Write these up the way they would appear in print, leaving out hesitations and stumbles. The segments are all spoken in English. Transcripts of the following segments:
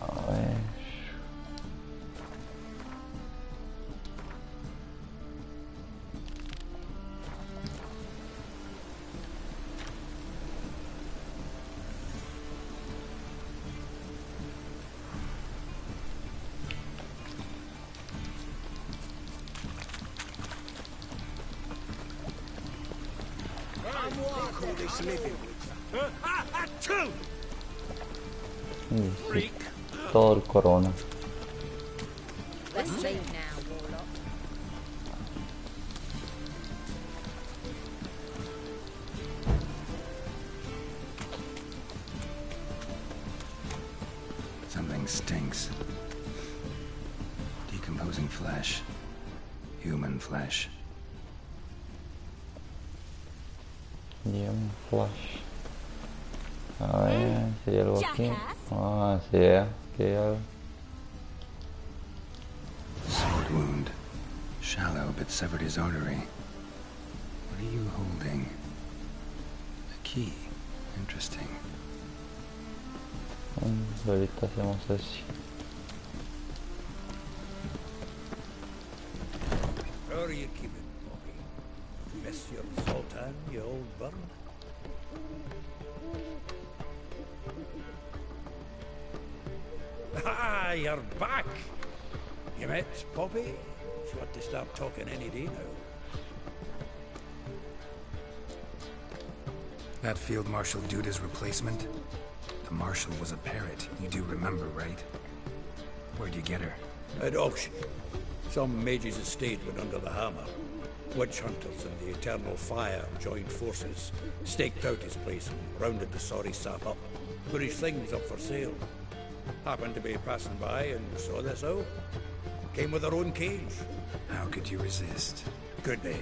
A ver. Sí, todo el corona. Let's leave now, Warlock. Something stinks. Decomposing flesh. Human flesh. Bien, flash. A ver si hay algo aquí. Ah, sí, aquí hay algo. Sword wound. Shallow, but severed his artery. What are you holding? A key. Interesting. Ahorita hacemos eso. How are you keeping, Bobby? Miss your Sultan, you old bird? Ah, you're back! You met Poppy? She ought to start talking any day now. That Field Marshal Duda's replacement? The Marshal was a parrot. You do remember, right? Where'd you get her? At auction. Some mage's estate went under the hammer. Witch hunters and the Eternal Fire joined forces, staked out his place and rounded the sorry sap up. Put his things up for sale. Happened to be passing by and saw this out. Came with her own cage. How could you resist? Could they?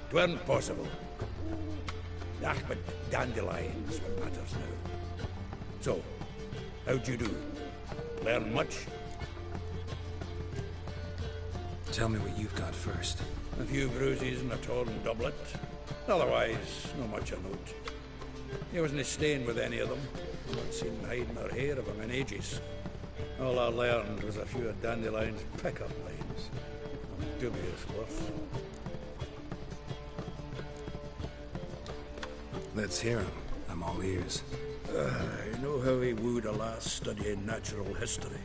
Tweren't possible. Ah, but dandelions what matters now. So, how'd you do? Learn much? Tell me what you've got first. A few bruises and a torn doublet. Otherwise, not much of note. He wasn't staying with any of them. I've not seen hiding or hair of him in ages. All I learned was a few of Dandelion's pick-up lines. Of dubious worth. Let's hear him. I'm all ears. You know how he wooed a lass studying natural history?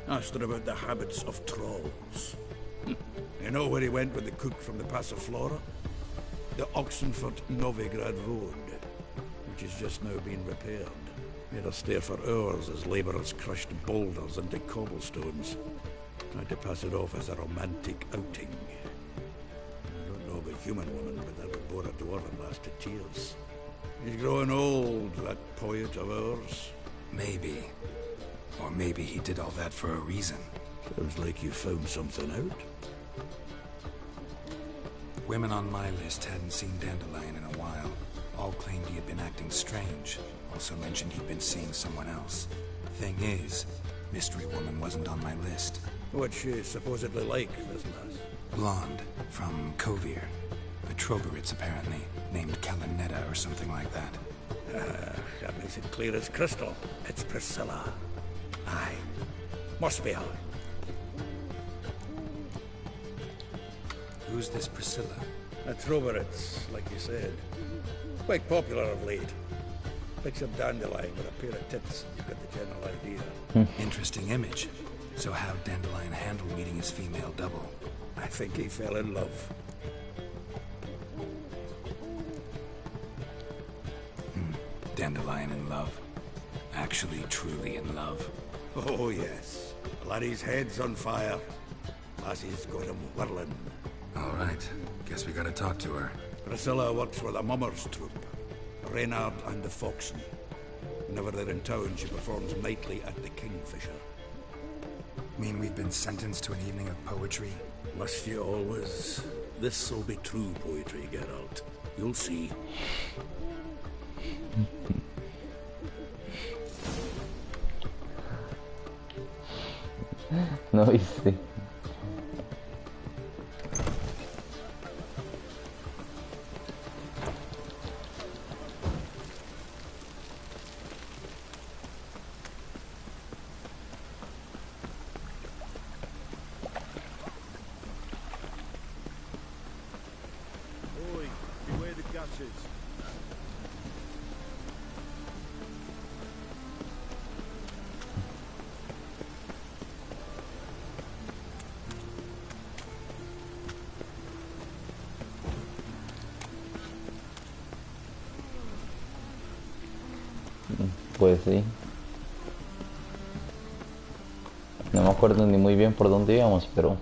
Asked her about the habits of trolls. You know where he went with the cook from the Passiflora? The Oxenford-Novigrad Road, which has just now been repaired. Made us stare for hours as labourers crushed boulders into cobblestones. Tried to pass it off as a romantic outing. I don't know about human woman, but that would bore a dwarven lass to tears. He's growing old, that poet of ours. Maybe. Or maybe he did all that for a reason. Sounds like you found something out. Women on my list hadn't seen Dandelion in a while. All claimed he had been acting strange. Also mentioned he'd been seeing someone else. Thing is, Mystery Woman wasn't on my list. What's she supposedly like, this lass? Blonde, from Kovir. A Troberitz, apparently, named Kalanetta or something like that. That makes it clear as crystal. It's Priscilla. Aye. Must be her. Who's this Priscilla? A Troberitz, like you said. Quite popular of late. Picks up Dandelion with a pair of tits, and you've got the general idea. Interesting image. So how'd Dandelion handle meeting his female double? I think he fell in love. Dandelion in love. Actually, truly in love. Oh, yes. Laddie's head's on fire. Lassie's got him whirling. All right. Guess we gotta talk to her. Priscilla works with a mummers troupe. Reynard and the Foxen. Whenever they're in town, she performs nightly at the Kingfisher. Mean we've been sentenced to an evening of poetry? Must you always? This'll be true poetry, Geralt. You'll see. No hice. Pues sí. No me acuerdo ni muy bien por dónde íbamos, pero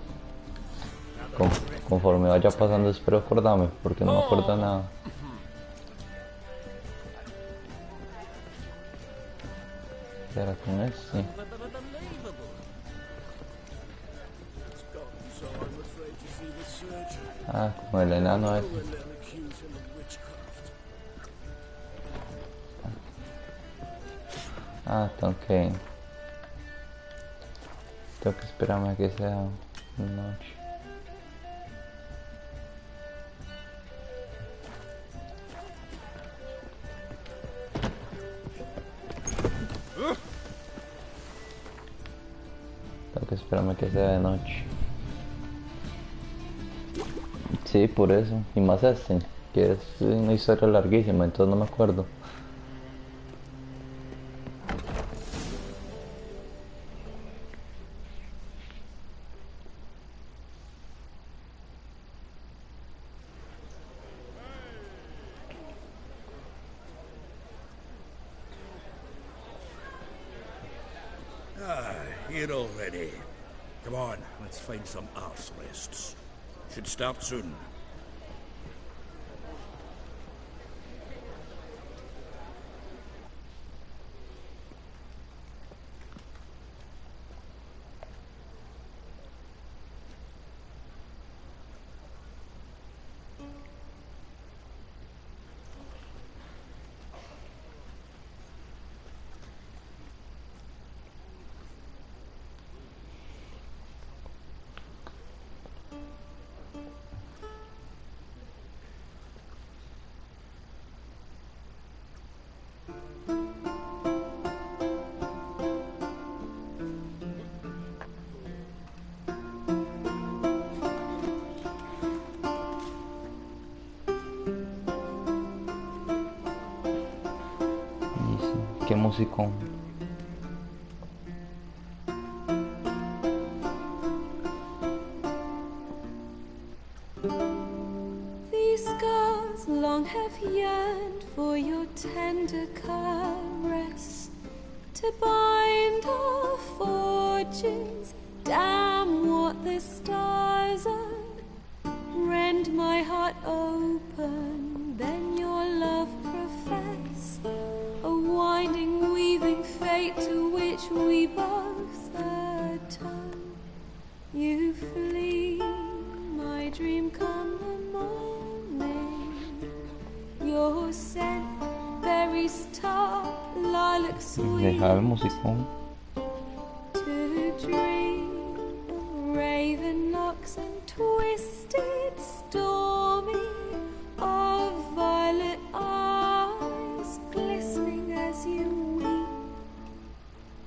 conforme vaya pasando espero acordarme, porque no me acuerdo nada. ¿Será con este? Ah, con el enano ese. Ah, tengo que esperarme a que sea noche. Tengo que esperarme a que sea de noche. Sí, por eso. Y más este, que es una historia larguísima, entonces no me acuerdo. Here already. Come on, let's find some arse rests. Should start soon. Y sí, qué músico. These scars long have yearned for your tender caress, to bind our fortunes. Damn what the stars are. Rend my heart open, then your love profess. A winding, weaving fate to which we both atone. You flee, my dream come the morning. Your scent, berries tart, lilac sweet. Deja el musicón. To dream of raven locks and twisted, stormy, of violet eyes glistening as you weep.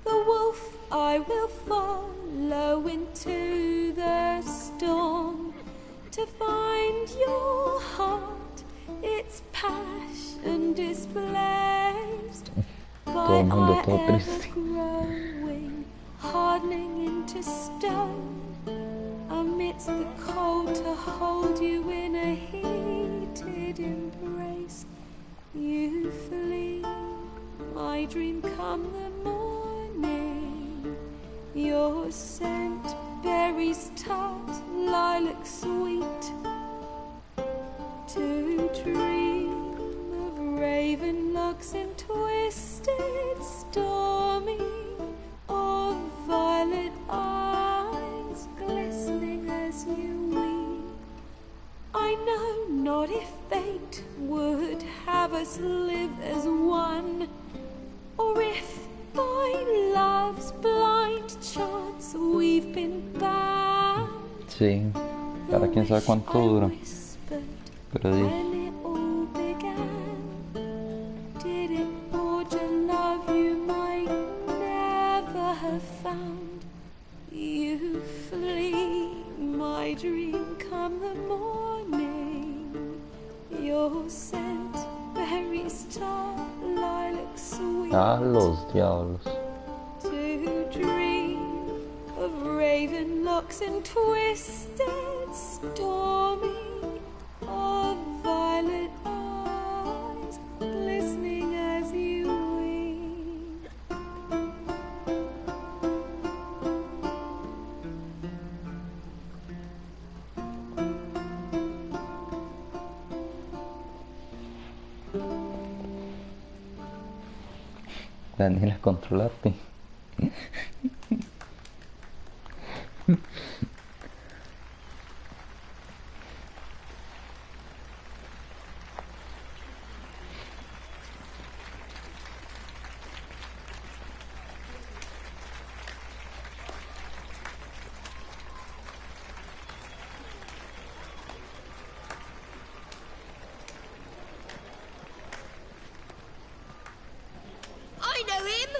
The wolf I will follow into the storm, to find your heart, its passion displaced. Todo el mundo todo ever triste. growing, hardening into stone, amidst the cold to hold you in a heated embrace. You flee, my dream come the morning. Your scent, berries tart, lilac sweet. To dream of raven locks and twisted, stormy, of violet eyes glistening as you weep. I know not if fate would have us live as one, or if by love's blind chance we've been bound. Sí, cada quien sabe cuánto dura. Pero di. When it all began, did it forge a love you might never have found? You flee, my dream come the morning. your scent, berries tart, lilac sweet. Ah, los diablos. To dream of raven locks and twisted stormy, of violet eyes glistening as you weep. Daniela, controlate. I know him!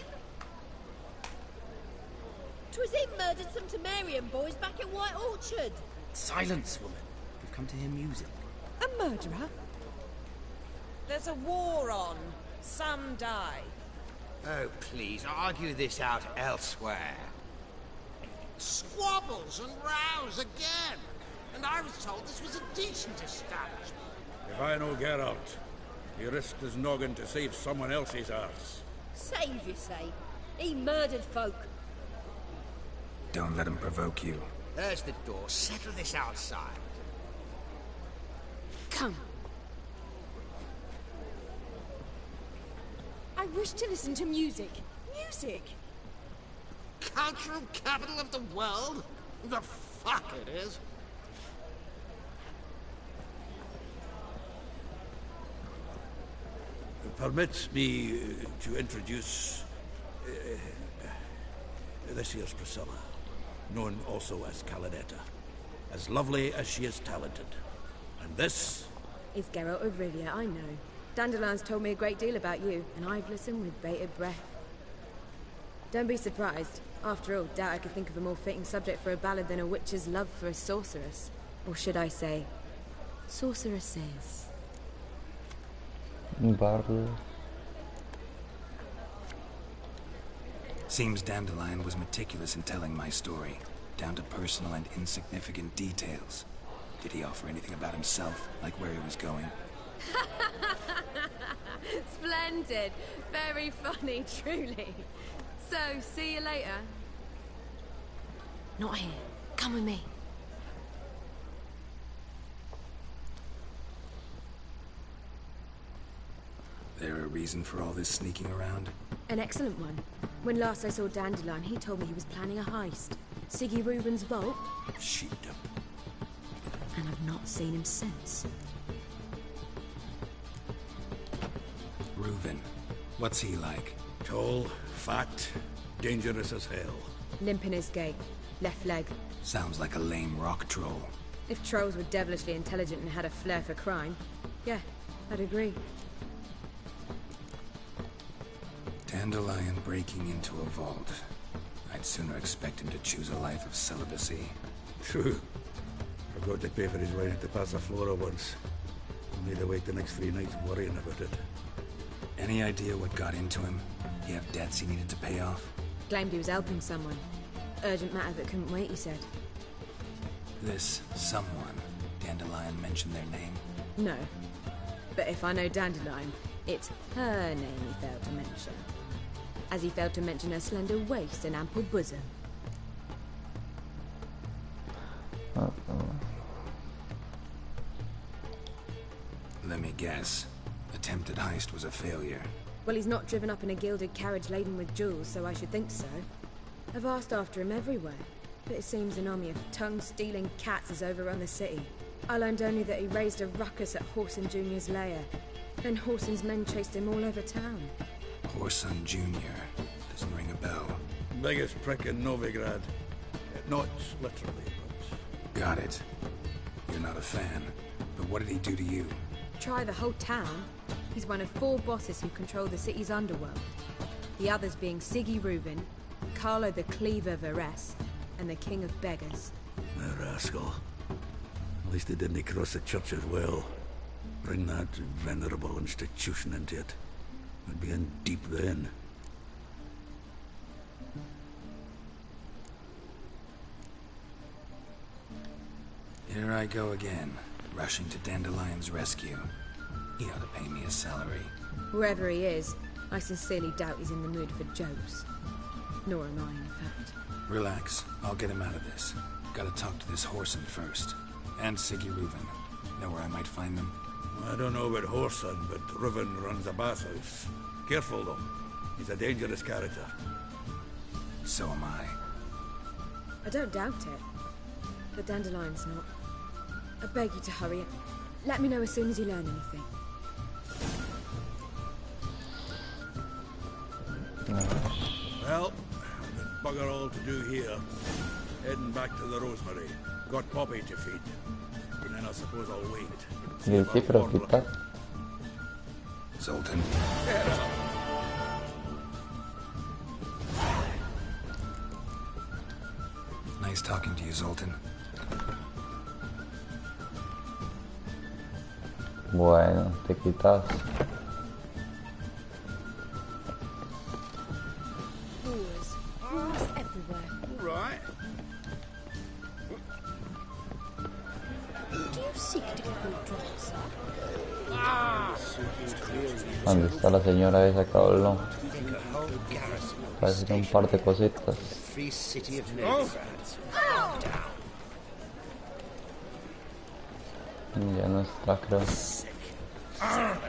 'Twas him murdered some Temerian boys back at White Orchard. Silence, woman. We've come to hear music. A murderer? There's a war on. Some die. Oh, please, argue this out elsewhere. Squabbles and rows again. And I was told this was a decent establishment. If I know Geralt, he risked his noggin to save someone else's arse. Save, you say? He murdered folk. Don't let him provoke you. There's the door. Settle this outside. Come. I wish to listen to music. Music! Cultural capital of the world? The fuck it is. Permit me to introduce... this here's Priscilla, known also as Caladetta. As lovely as she is talented. And this... It's Geralt of Rivia, I know. Dandelion's told me a great deal about you, and I've listened with bated breath. Don't be surprised. After all, doubt I could think of a more fitting subject for a ballad than a witch's love for a sorceress. Or should I say, sorceresses. Bardo. Seems Dandelion was meticulous in telling my story, down to personal and insignificant details. Did he offer anything about himself, like where he was going? Splendid. Very funny, truly. So, see you later. Not here. Come with me. There a reason for all this sneaking around? An excellent one. When last I saw Dandelion, he told me he was planning a heist. Siggy Reuben's vault. Sheepdom. And I've not seen him since. Reuben. What's he like? Tall, fat, dangerous as hell. Limp in his gait. Left leg. Sounds like a lame rock troll. If trolls were devilishly intelligent and had a flair for crime, yeah, I'd agree. Dandelion breaking into a vault. I'd sooner expect him to choose a life of celibacy. True. Forgot to pay for his rent at the Passaflora once. Made her wait the next 3 nights worrying about it. Any idea what got into him? He have debts he needed to pay off? Claimed he was helping someone. Urgent matter that couldn't wait, he said. This someone, Dandelion mentioned their name? No. But if I know Dandelion, it's her name he failed to mention. As he failed to mention her slender waist and ample bosom. Let me guess. Attempted heist was a failure. Well, he's not driven up in a gilded carriage laden with jewels, so I should think so. I've asked after him everywhere, but it seems an army of tongue-stealing cats has overrun the city. I learned only that he raised a ruckus at Whoreson Jr.'s lair. Then Whoreson's men chased him all over town. Whoreson Jr. Doesn't ring a bell. Biggest prick in Novigrad. Not literally, but... Got it. You're not a fan. But what did he do to you? Try the whole town. He's one of 4 bosses who control the city's underworld. The others being Siggy Reuben, Carlo the Cleaver Varese, and the King of Beggars. The rascal. At least he didn't cross the church as well. Bring that venerable institution into it. We'd be in deep then. Here I go again, rushing to Dandelion's rescue. He ought to pay me a salary. Whoever he is, I sincerely doubt he's in the mood for jokes. Nor am I, in fact. Relax. I'll get him out of this. Gotta talk to this Whoreson first. And Siggy Reuven. Know where I might find them? I don't know about Whoreson, but Reuven runs a bathhouse. Careful, though. He's a dangerous character. So am I. I don't doubt it. But Dandelion's not. I beg you to hurry it. Let me know as soon as you learn anything. Well, there's bugger all to do here. Heading back to the Rosemary. Got Poppy to feed. And then I suppose I'll wait. Sí, pero quitar. Zoltan. Nice talking to you, Zoltan. Bueno, te quitas. Whores everywhere. All right. Do you seek to get withdrawn, sir? ¿Dónde está la señora esa, cabrón? Parece que un par de cositas. Free city of Novigrad. Ya no está, creo. Ya.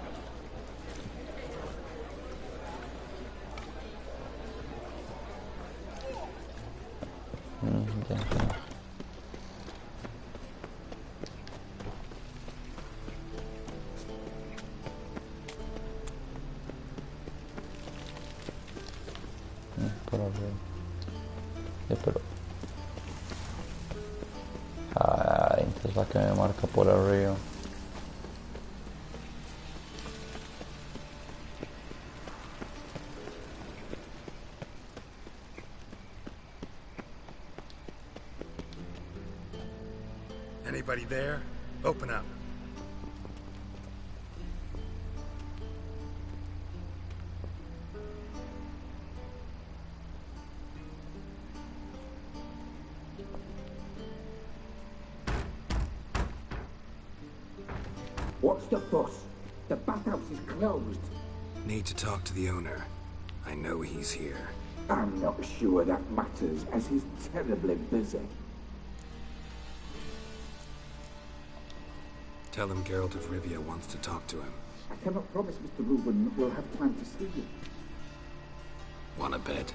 Por arriba. Pero... Ay, entonces la que me marca por arriba. Anybody there? Open up. What's the fuss? The bathhouse is closed. Need to talk to the owner. I know he's here. I'm not sure that matters, as he's terribly busy. Tell him Geralt of Rivia wants to talk to him. I cannot promise Mr. Reuven will have time to see you. Wanna bet?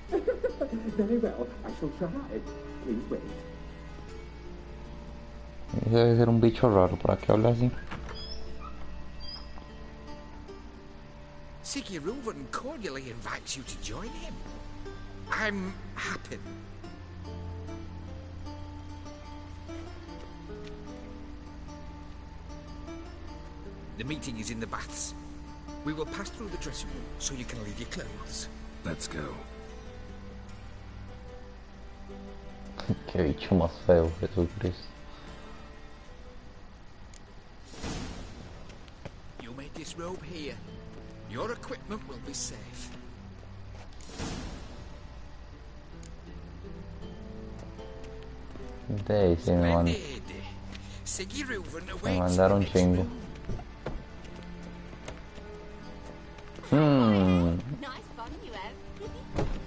Very well, I shall try. Please wait. Ese debe ser un bicho raro, ¿para qué habla así? Siggy Reuven cordially invites you to join him. I'm happy. The meeting is in the baths. We will pass through the dressing room so you can leave your clothes. Let's go. Qué bicho más feo, Jesucristo. You may disrobe here. Your equipment will be safe. De ahí sí Siggy Reuven me awaits mandaron chingo. Nice fun you have.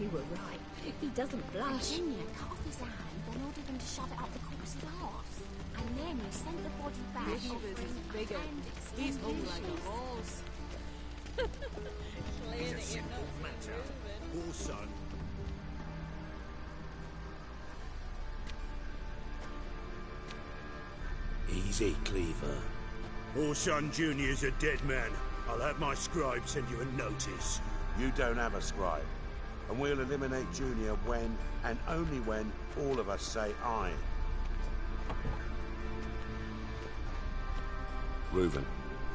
You were right. He doesn't blush. Virginia cut off his hand, then ordered him to shove it up the corpse's arse. And then he sent the body back. Bigger. He's all like a horse. Clear that you're not matter. Oh, son. Easy, Cleaver. Orson Jr.'s a dead man. I'll have my scribe send you a notice. You don't have a scribe. And we'll eliminate Junior when, and only when, all of us say aye. Reuven,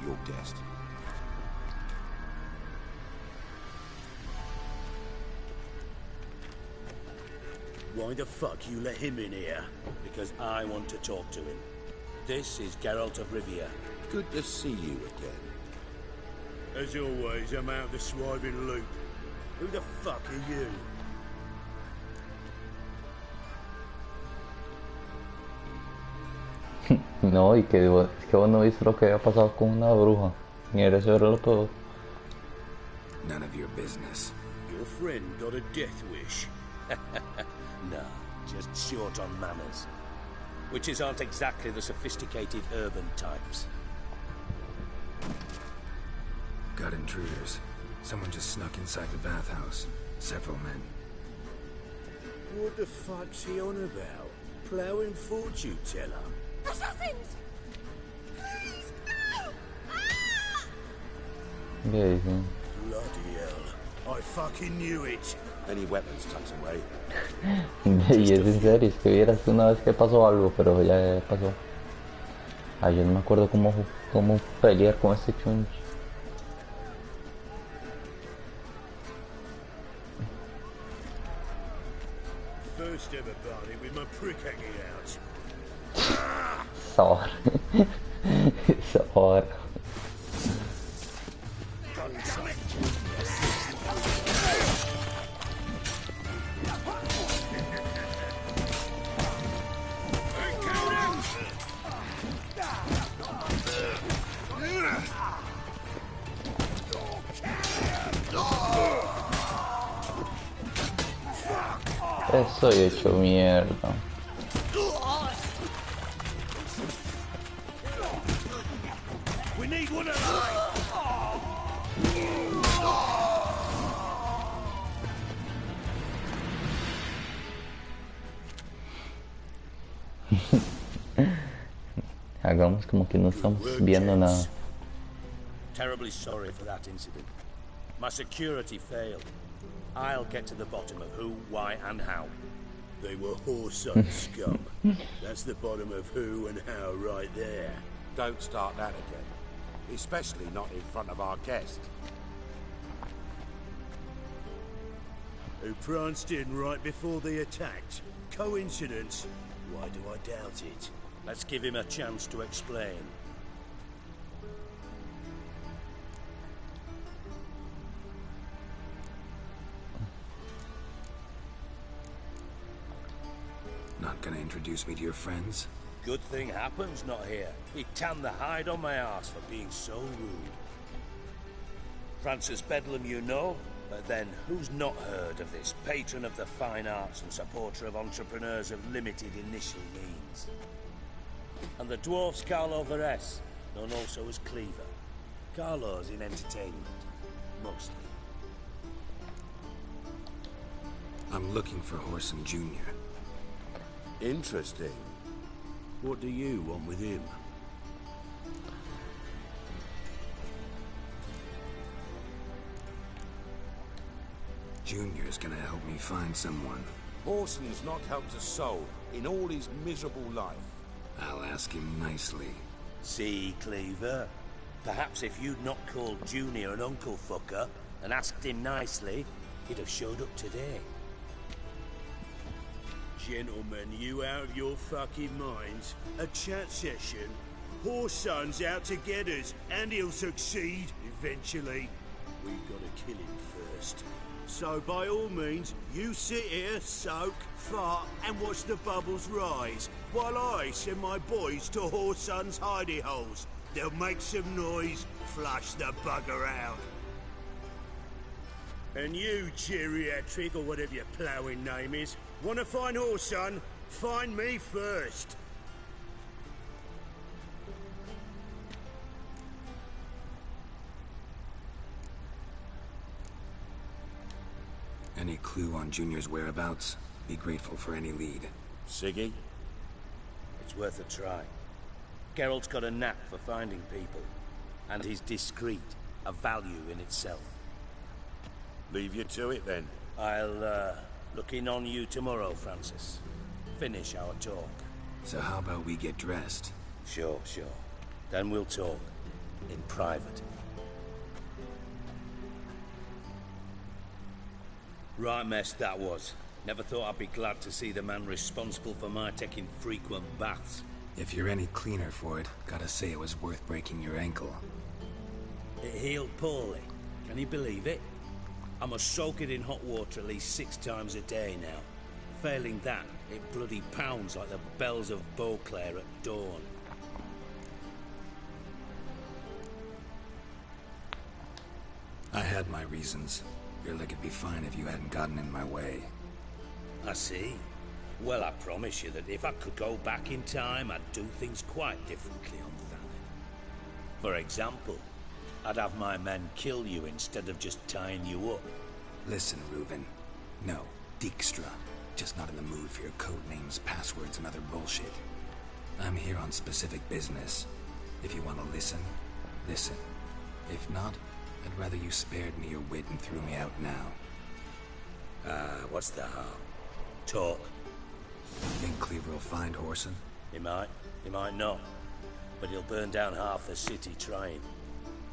your guest. Why the fuck you let him in here? Because I want to talk to him. This is Geralt of Rivia. Good to see you again. As always, I'm out the swiving loop. Who the fuck are you? No, y que vos no viste lo que había pasado con una bruja. Ni eso era lo peor. None of your business. Your friend got a death wish. No, just short on manners. Witches aren't exactly the sophisticated urban types. Got intruders. Someone just snuck inside the bathhouse. Several men. What the fuck's he on about? Plowing fortune teller? Assassins! Please, no! ¿Qué dicen? Bloody hell. I fucking knew it. Any weapons tucked away? Y es en serio, es que vieras una vez que pasó algo, pero ya pasó. Ay, yo no me acuerdo cómo pelear con este chunch. First ever party with my prick hanging out. Sabor. Sabor. Estoy hecho mierda. We need one of Hagamos como que no estamos viendo nada. Terribly sorry for that incident. My security failed. I'll get to the bottom of who, why, and how. They were whoreson scum. That's the bottom of who and how right there. Don't start that again. Especially not in front of our guest. Who pranced in right before they attacked. Coincidence? Why do I doubt it? Let's give him a chance to explain. Not gonna introduce me to your friends? Good thing Happen's not here. He tanned the hide on my arse for being so rude. Francis Bedlam you know, but then who's not heard of this patron of the fine arts and supporter of entrepreneurs of limited initial means? And the dwarf's Carlo Veres, known also as Cleaver. Carlo's in entertainment, mostly. I'm looking for Whoreson Jr. Interesting. What do you want with him? Junior's gonna help me find someone. Whoreson's not helped a soul in all his miserable life. I'll ask him nicely. See, Cleaver? Perhaps if you'd not called Junior an uncle fucker and asked him nicely, he'd have showed up today. Gentlemen, you out of your fucking minds? A chat session? Whoreson's out to get us, and he'll succeed, eventually. We've got to kill him first. So by all means, you sit here, soak, fart, and watch the bubbles rise, while I send my boys to Whoreson's hidey holes. They'll make some noise, flush the bugger out. And you, geriatric, or whatever your ploughing name is, want to find Whoreson? Find me first. Any clue on Junior's whereabouts? Be grateful for any lead. Siggy? It's worth a try. Geralt's got a knack for finding people. And he's discreet, a value in itself. Leave you to it, then. I'll, look in on you tomorrow, Francis. Finish our talk. So how about we get dressed? Sure. Then we'll talk. In private. Right mess that was. Never thought I'd be glad to see the man responsible for my taking frequent baths. If you're any cleaner for it, gotta say it was worth breaking your ankle. It healed poorly. Can you believe it? I must soak it in hot water at least 6 times a day now. Failing that, it bloody pounds like the bells of Beauclair at dawn. I had my reasons. Your leg would be fine if you hadn't gotten in my way. I see. Well, I promise you that if I could go back in time, I'd do things quite differently on Thanet. For example, I'd have my men kill you instead of just tying you up. Listen, Reuven. No, Dijkstra. Just not in the mood for your code names, passwords, and other bullshit. I'm here on specific business. If you want to listen, listen. If not, I'd rather you spared me your wit and threw me out now. What's the harm? Talk. You think Cleaver will find Whoreson? He might not. But he'll burn down half the city trying.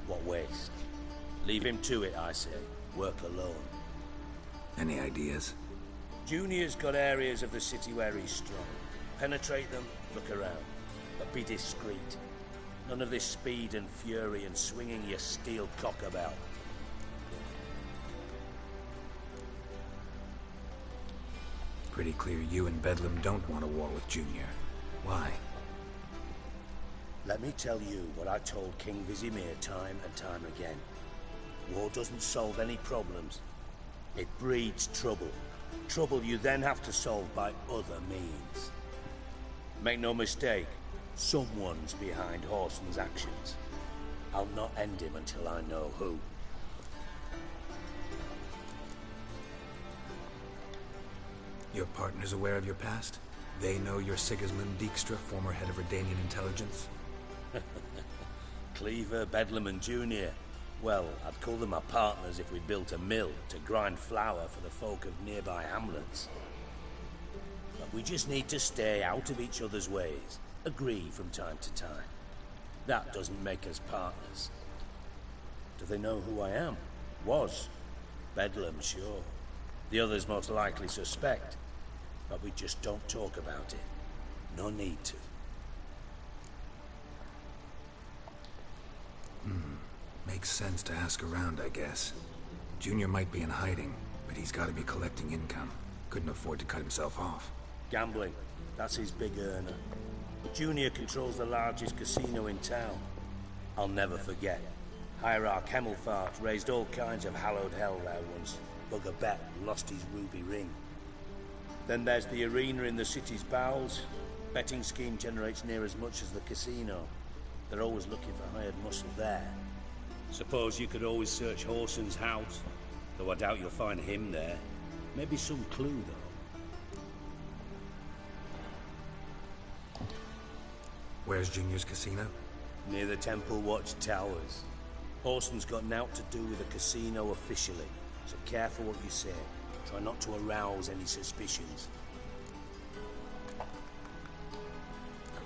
What waste? Leave him to it, I say. Work alone. Any ideas? Junior's got areas of the city where he's strong. Penetrate them, look around. But be discreet. None of this speed and fury and swinging your steel cock about. Pretty clear you and Bedlam don't want a war with Junior. Why? Let me tell you what I told King Vizimir time and time again. War doesn't solve any problems. It breeds trouble. Trouble you then have to solve by other means. Make no mistake, someone's behind Whoreson's actions. I'll not end him until I know who. Your partner's aware of your past? They know you're Sigismund Dijkstra, former head of Redanian intelligence? Cleaver, Bedlam and Junior. Well, I'd call them my partners if we built a mill to grind flour for the folk of nearby hamlets. But we just need to stay out of each other's ways. Agree from time to time. That doesn't make us partners. Do they know who I am? Was. Bedlam, sure. The others most likely suspect. But we just don't talk about it. No need to. Makes sense to ask around, I guess. Junior might be in hiding, but he's got to be collecting income. Couldn't afford to cut himself off. Gambling. That's his big earner. Junior controls the largest casino in town. I'll never forget. Hierarch Hemmelfart raised all kinds of hallowed hell there once. Bugger bet lost his ruby ring. Then there's the arena in the city's bowels. Betting scheme generates near as much as the casino. They're always looking for hired muscle there. Suppose you could always search Whoreson's house, though I doubt you'll find him there. Maybe some clue, though. Where's Junior's casino? Near the Temple Watch Towers. Whoreson's got naught to do with the casino officially, so careful what you say. Try not to arouse any suspicions.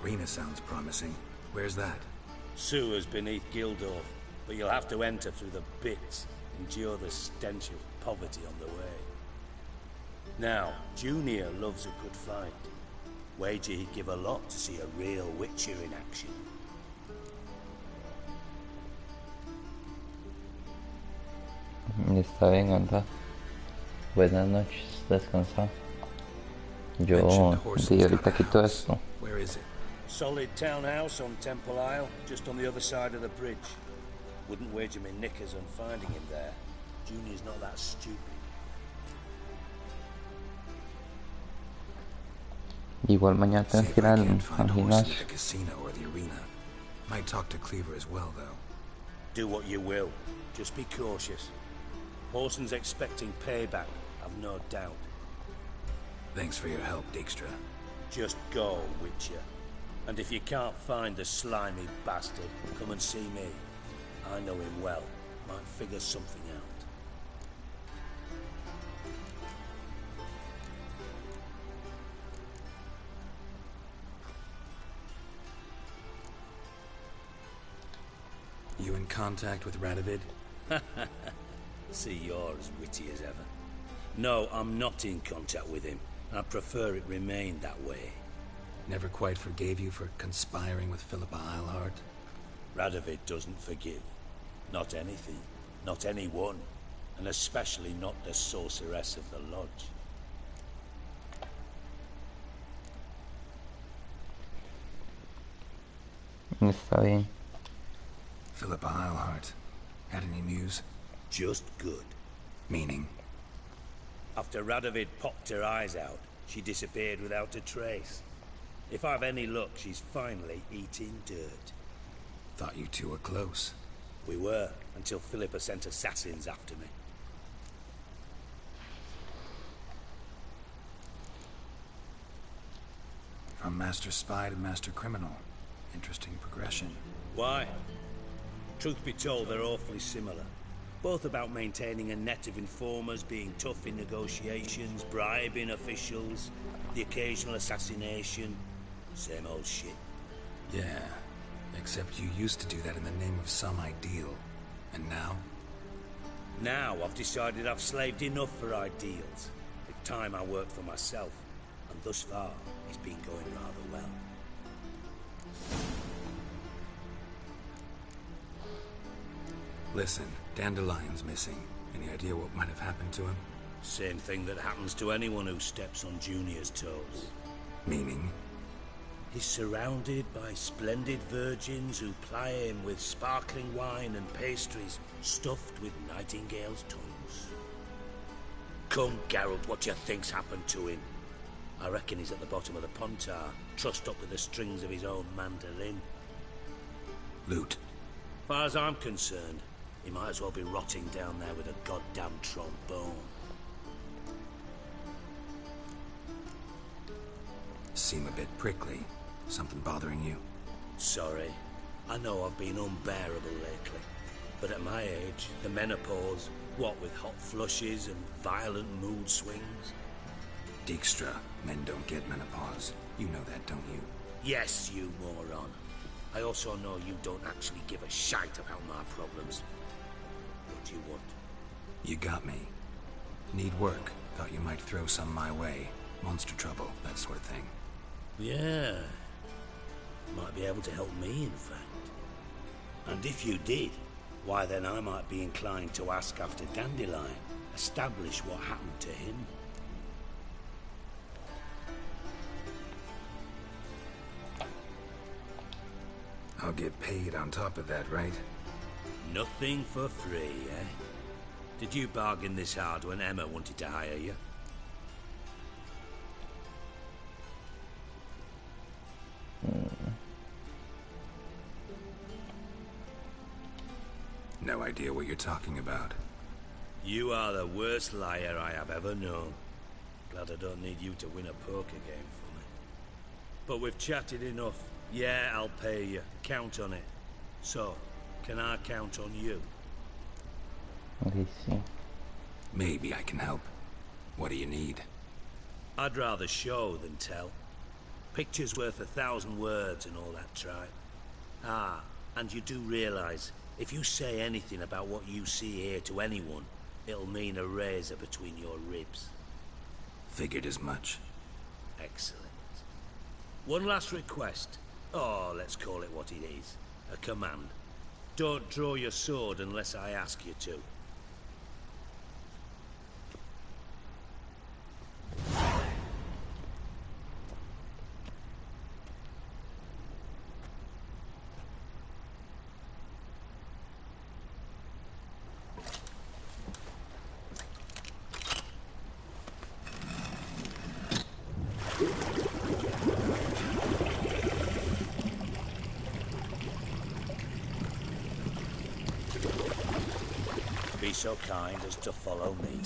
Arena sounds promising. Where's that? Sewers beneath Gildorf, but you'll have to enter through the pits, endure the stench of poverty on the way. Now, Junior loves a good fight. Wager he'd give a lot to see a real Witcher in action. Está bien, anda. Buenas noches, descansa. Yo di ahorita quito esto. Where is it? Solid townhouse on Temple Isle, just on the other side of the bridge. Wouldn't wager me knickers on finding him there. Junior's not that stupid. Igual mañana tengo que ir al gimnasio. The casino or the arena. Might talk to Cleaver as well, though. Do what you will. Just be cautious. Whoreson's expecting payback, I've no doubt. Thanks for your help, Dijkstra. Just go, Witcher. And if you can't find the slimy bastard, come and see me. I know him well. Might figure something out. You in contact with Radovid? See, you're as witty as ever. No, I'm not in contact with him. I prefer it remain that way. Never quite forgave you for conspiring with Philippa Eilhart? Radovid doesn't forgive. Not anything. Not anyone. And especially not the sorceress of the Lodge. Está bien. Philippa Eilhart. Had any news? Just good. Meaning? After Radovid popped her eyes out, she disappeared without a trace. If I've any luck, she's finally eating dirt. Thought you two were close. We were, until Philippa sent assassins after me. From Master Spy to Master Criminal. Interesting progression. Why? Truth be told, they're awfully similar. Both about maintaining a net of informers, being tough in negotiations, bribing officials, the occasional assassination. Same old shit. Yeah, except you used to do that in the name of some ideal. And now? Now I've decided I've slaved enough for ideals. It's time I worked for myself. And thus far, it's been going rather well. Listen, Dandelion's missing. Any idea what might have happened to him? Same thing that happens to anyone who steps on Junior's toes. Meaning? He's surrounded by splendid virgins who ply him with sparkling wine and pastries stuffed with nightingales' tongues. Come, Geralt, what do you think's happened to him? I reckon he's at the bottom of the Pontar, trussed up with the strings of his own mandolin. Loot. Far as I'm concerned, he might as well be rotting down there with a goddamn trombone. Seem a bit prickly. Something bothering you? Sorry. I know I've been unbearable lately. But at my age, the menopause, what with hot flushes and violent mood swings. Dijkstra, men don't get menopause. You know that, don't you? Yes, you moron. I also know you don't actually give a shite about my problems. What do you want? You got me. Need work. Thought you might throw some my way. Monster trouble, that sort of thing. Yeah. Might be able to help me, in fact. And if you did, why then I might be inclined to ask after Dandelion. Establish what happened to him. I'll get paid on top of that, right? Nothing for free, eh? Did you bargain this hard when Emma wanted to hire you? No idea what you're talking about. You are the worst liar I have ever known. Glad I don't need you to win a poker game for me. But we've chatted enough. Yeah, I'll pay you. Count on it. So, can I count on you? Maybe I can help. What do you need? I'd rather show than tell. Picture's worth 1,000 words and all that tripe. Ah, and you do realize, if you say anything about what you see here to anyone, it'll mean a razor between your ribs. Figured as much. Excellent. One last request. Oh, let's call it what it is. A command. Don't draw your sword unless I ask you to. Be so kind as to follow me.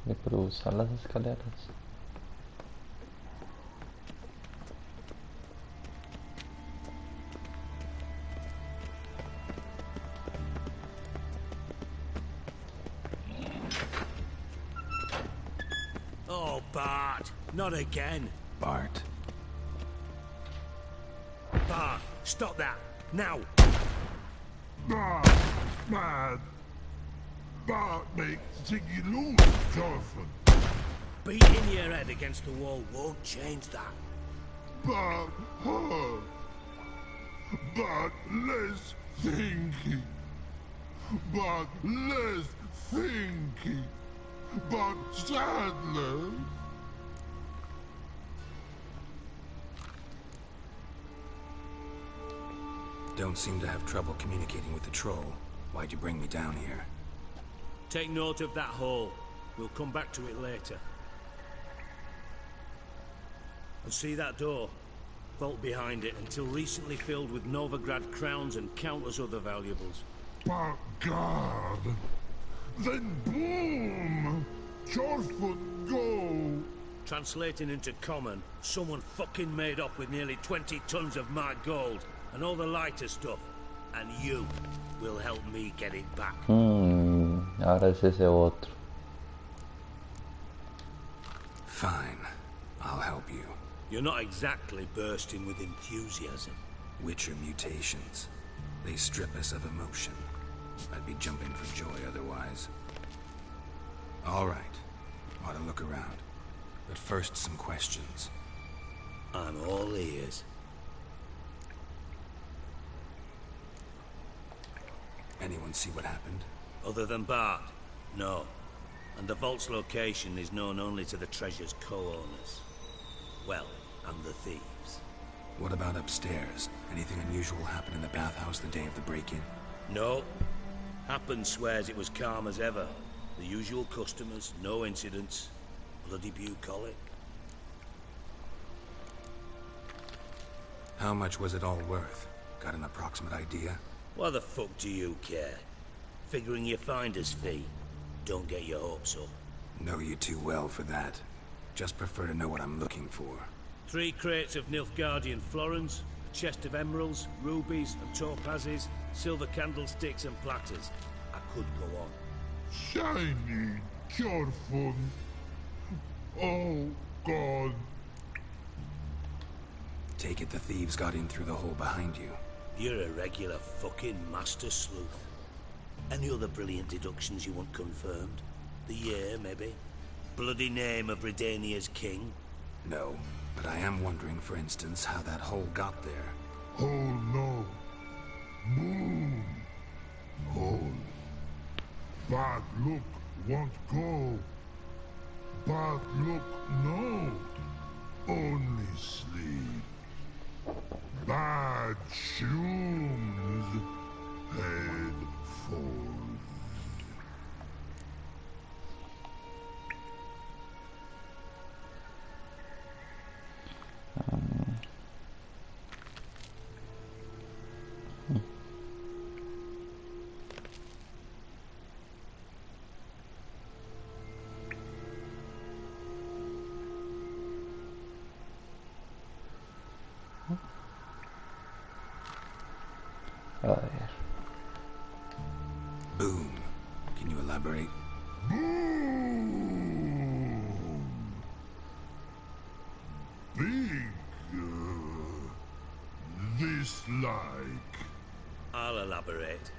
De cruzar las escaleras. Bart, not again. Bart. Bart, stop that, now. Bart, man. Bart makes Ziggy lose, Jonathan. Beating your head against the wall won't change that. Bart hurt. Bart less thinking. Bart less thinking. Bart Sadler. Don't seem to have trouble communicating with the troll. Why'd you bring me down here? Take note of that hole. We'll come back to it later. And see that door? Vault behind it, until recently filled with Novigrad crowns and countless other valuables. But God, then boom! Chorfoot go! Translating into common, someone fucking made off with nearly 20 tons of my gold, and all the lighter stuff. And you will help me get it back. Ahora es ese otro. Fine. I'll help you. You're not exactly bursting with enthusiasm. Witcher mutations. They strip us of emotion. I'd be jumping for joy otherwise. All right. Ought to look around. But first, some questions. I'm all ears. Anyone see what happened? Other than Bart? No. And the vault's location is known only to the treasure's co-owners. Well, and the thieves. What about upstairs? Anything unusual happen in the bathhouse the day of the break-in? No. Happen swears it was calm as ever. The usual customers, no incidents. Bloody bucolic. How much was it all worth? Got an approximate idea? Why the fuck do you care? Figuring your finder's fee. Don't get your hopes up. Know you too well for that. Just prefer to know what I'm looking for. 3 crates of Nilfgaardian florins, a chest of emeralds, rubies and topazes, silver candlesticks and platters. I could go on. Shiny Chorfun. Oh, God. Take it the thieves got in through the hole behind you. You're a regular fucking master sleuth. Any other brilliant deductions you want confirmed? The year, maybe? Bloody name of Redania's king? No, but I am wondering, for instance, how that hole got there. Hole no. Boom. Hole. Bad look won't go. Bad look no. Only sleep. Bad shoes. Head forward. A ver. Boom. Can you elaborate? Boom. Big. This like. I'll elaborate.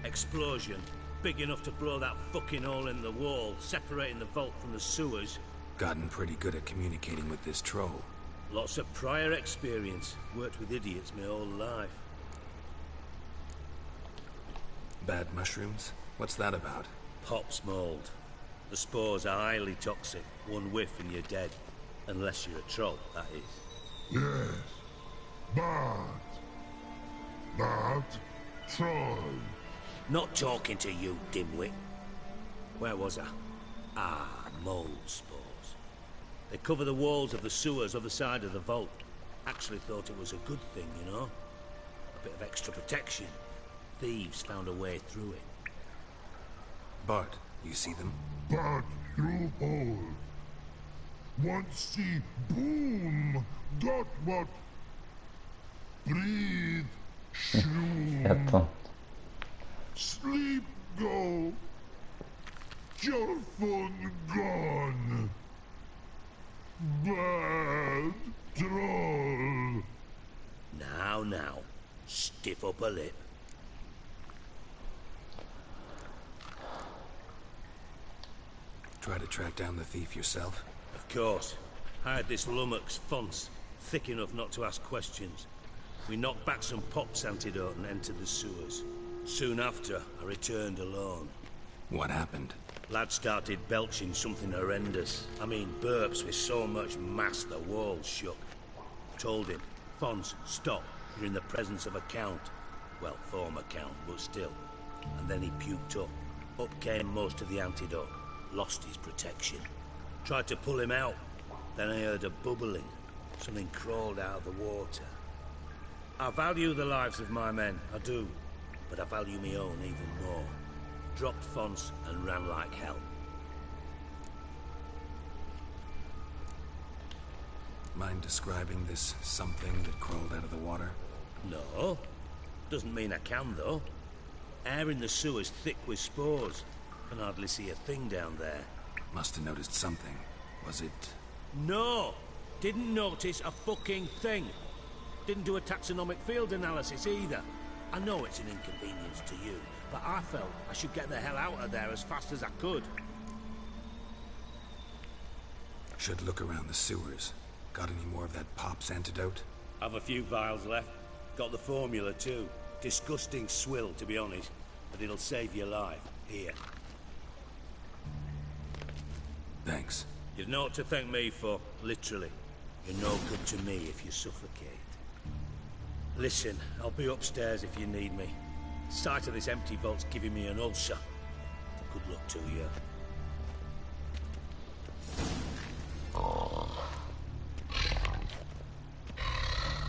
Explosion. Big enough to blow that fucking hole in the wall, separating the vault from the sewers. Gotten pretty good at communicating with this troll. Lots of prior experience. Worked with idiots my whole life. Bad mushrooms? What's that about? Pops mold. The spores are highly toxic. One whiff and you're dead. Unless you're a troll, that is. Yes. But troll. Not talking to you, dimwit. Where was I? Ah, mold spores. They cover the walls of the sewers other side of the vault. Actually thought it was a good thing, you know? A bit of extra protection. Thieves found a way through it. Bart, you see them? Bart through hole. Once see boom. Got what? Breathe. Shroom. Sleep go. Your phone gone. Bad troll. Now, stiff up a lip. Try to track down the thief yourself? Of course. I had this lummox Fons, thick enough not to ask questions. We knocked back some Pop's antidote and entered the sewers. Soon after, I returned alone. What happened? Lad started belching something horrendous. I mean, burps with so much mass the walls shook. Told him, Fons, stop. You're in the presence of a count. Well, former count, but still. And then he puked up. Up came most of the antidote. Lost his protection. Tried to pull him out. Then I heard a bubbling. Something crawled out of the water. I value the lives of my men, I do. But I value my own even more. Dropped Fons and ran like hell. Mind describing this something that crawled out of the water? No. Doesn't mean I can, though. Air in the sewer's thick with spores. Can hardly see a thing down there. Must have noticed something. Was it... No! Didn't notice a fucking thing. Didn't do a taxonomic field analysis either. I know it's an inconvenience to you, but I felt I should get the hell out of there as fast as I could. Should look around the sewers. Got any more of that Pop's antidote? I've a few vials left. Got the formula too. Disgusting swill, to be honest, but it'll save your life. Here. Thanks. You've naught to thank me for, literally. You're no good to me if you suffocate. Listen, I'll be upstairs if you need me. Sight of this empty vault's giving me an ulcer. Good luck to you.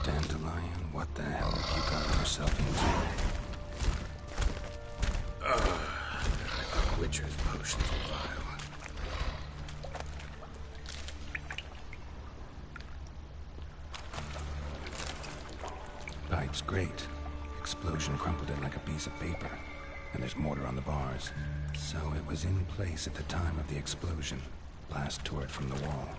Dandelion, what the hell have you gotten yourself into? I thought Witcher's potions were vile. Pipe's great. Explosion crumpled it like a piece of paper. And there's mortar on the bars. So it was in place at the time of the explosion. Blast tore it from the wall.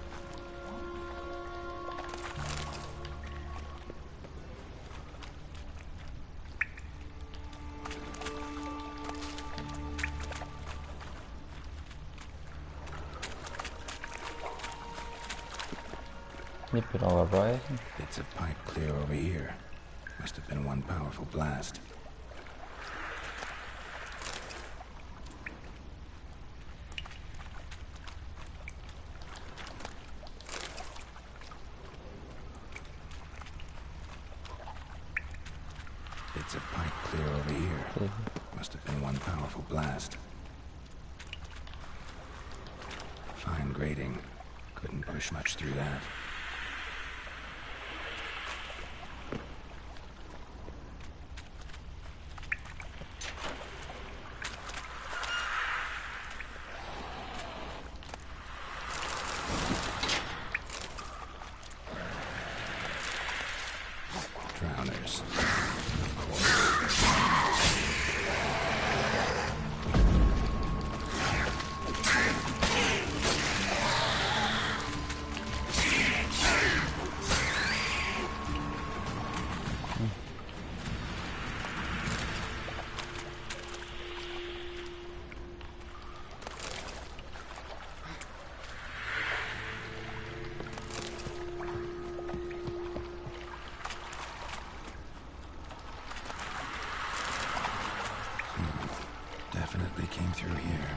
Bits of pipe clear over here. Must have been one powerful blast. Bits of pipe clear over here. Must have been one powerful blast. Fine grating. Couldn't push much through that. Drowners. Definitely came through here.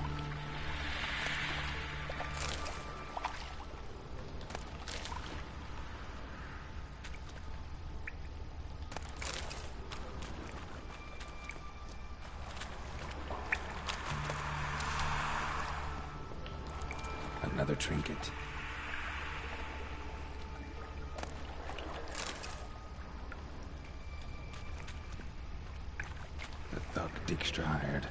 Another trinket. The thug Dijkstra hired.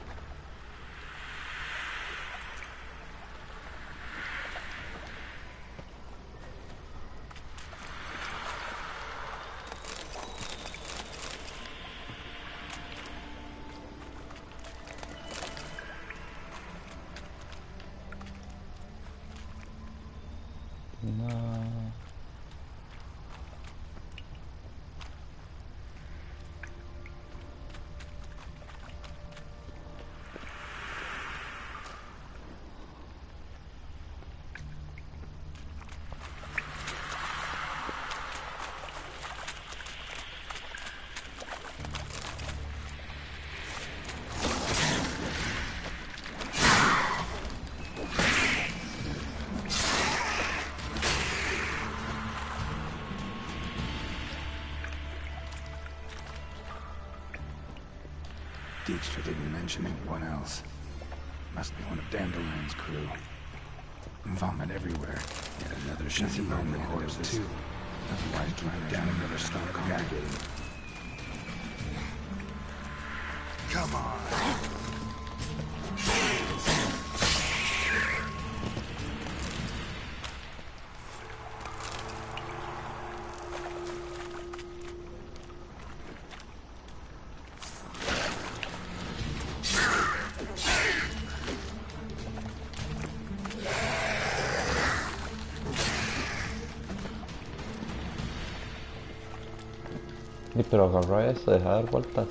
No. Dijkstra didn't mention anyone else. Must be one of Dandelion's crew. Vomit everywhere. Yet another shiny lonely corpses too. Otherwise keep it down and never stop congregating. Come on. Pero agarra eso, deja de dar vueltas.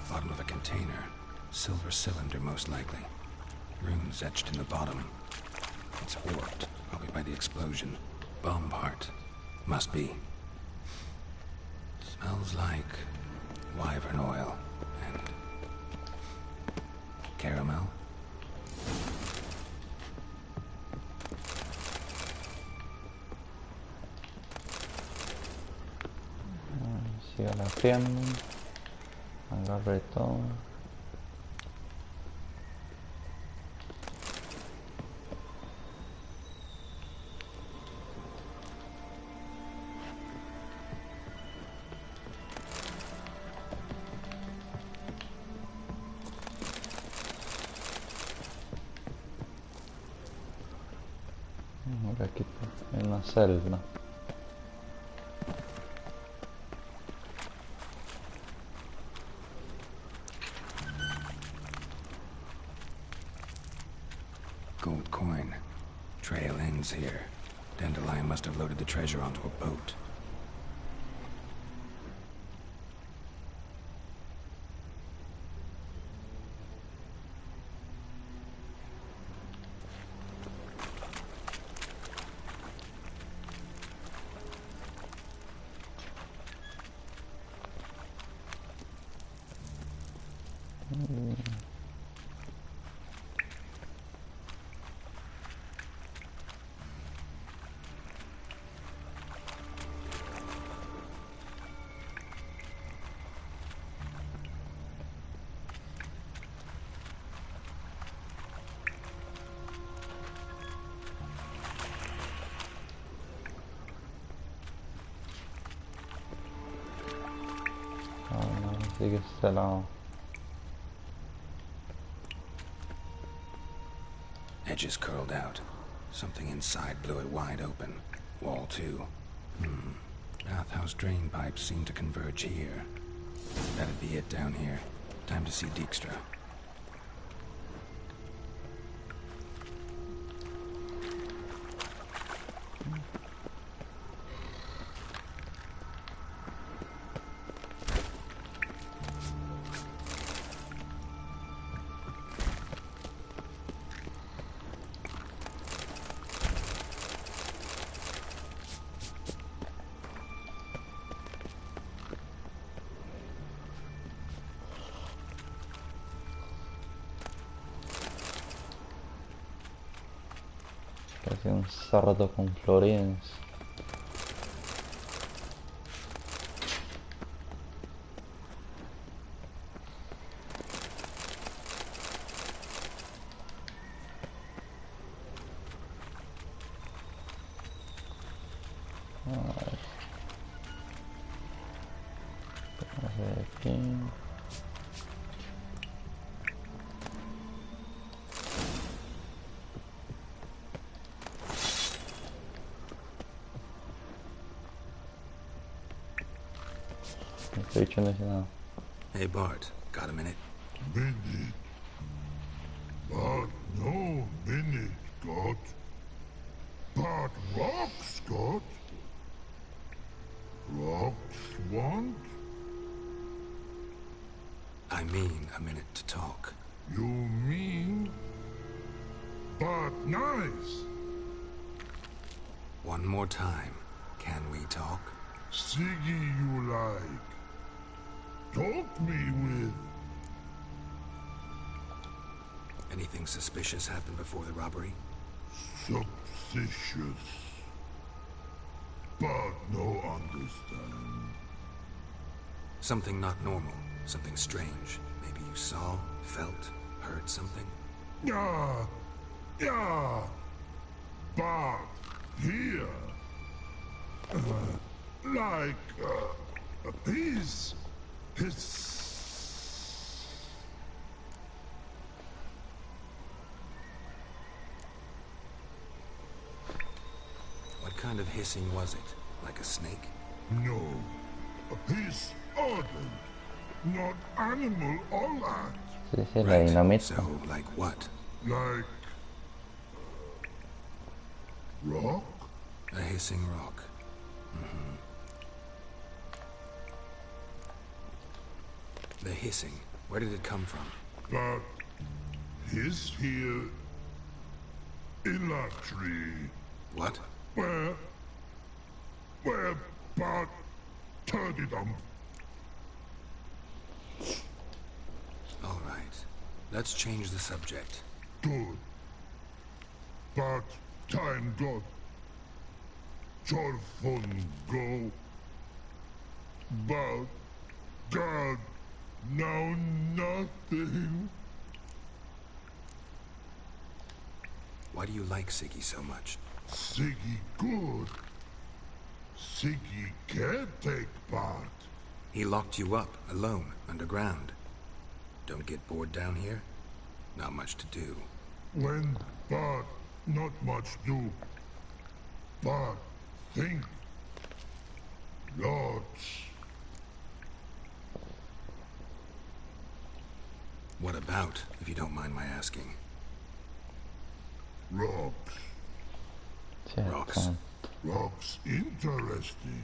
Bottom of a container. Silver cylinder, most likely. Runes etched in the bottom. It's warped, probably by the explosion. Bomb part. Must be. Smells like wyvern oil and caramel. Siga la friendo. Agarre todo. Aquí hay una celda. Gold coin. Trail ends here. Dandelion must have loaded the treasure onto a boat. Sigue este lado. Edges curled out. Something inside blew it wide open. Wall too. Bathhouse drain pipes seem to converge here. That'd be it down here. Time to see Dijkstra. Casi un sardo con florines. Aquí. Hey Bart, got a minute? Minute? Bart no minute, Scott. Bart rock, Scott. Rocks want? I mean a minute to talk. You mean? Bart nice. One more time. Can we talk? Siggy you like. Talk me with. Anything suspicious happened before the robbery? suspicious, but no understand. Something not normal, something strange. Maybe you saw, felt, heard something? Yeah, but here, he's What kind of hissing was it? Like a snake? No, he's ardent, not animal all that. Sí, sí, la dinamita. So, like what? Like rock? A hissing rock. The hissing, where did it come from? But he's here in that tree. What? Where Bart turned it on. All right. Let's change the subject. Good. But time got Jorfun go. But God, now nothing. Why do you like Siggy so much? Siggy good. Siggy can't take part. He locked you up, alone, underground. Don't get bored down here? Not much to do. When Bart not much do. But think. Lots. What about, if you don't mind my asking? Rocks. Rocks. Rocks interesting.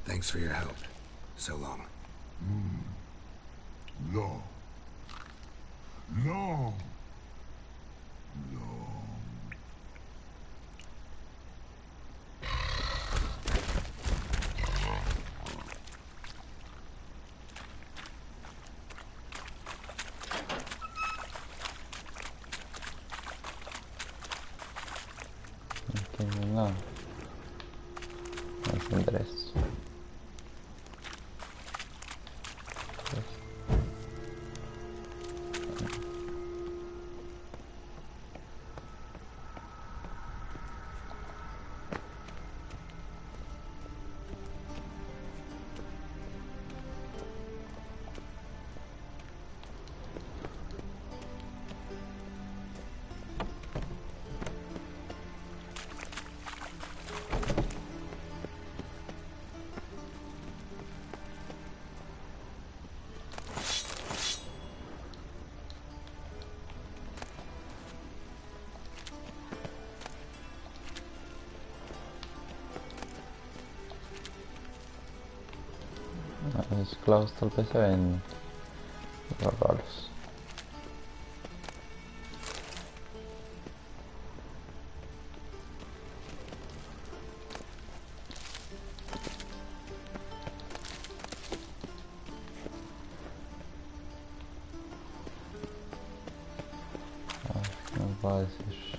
Thanks for your help. So long. Long. Long. No. No es Andrés. Los clavos tal vez se ven raros. No va a decir.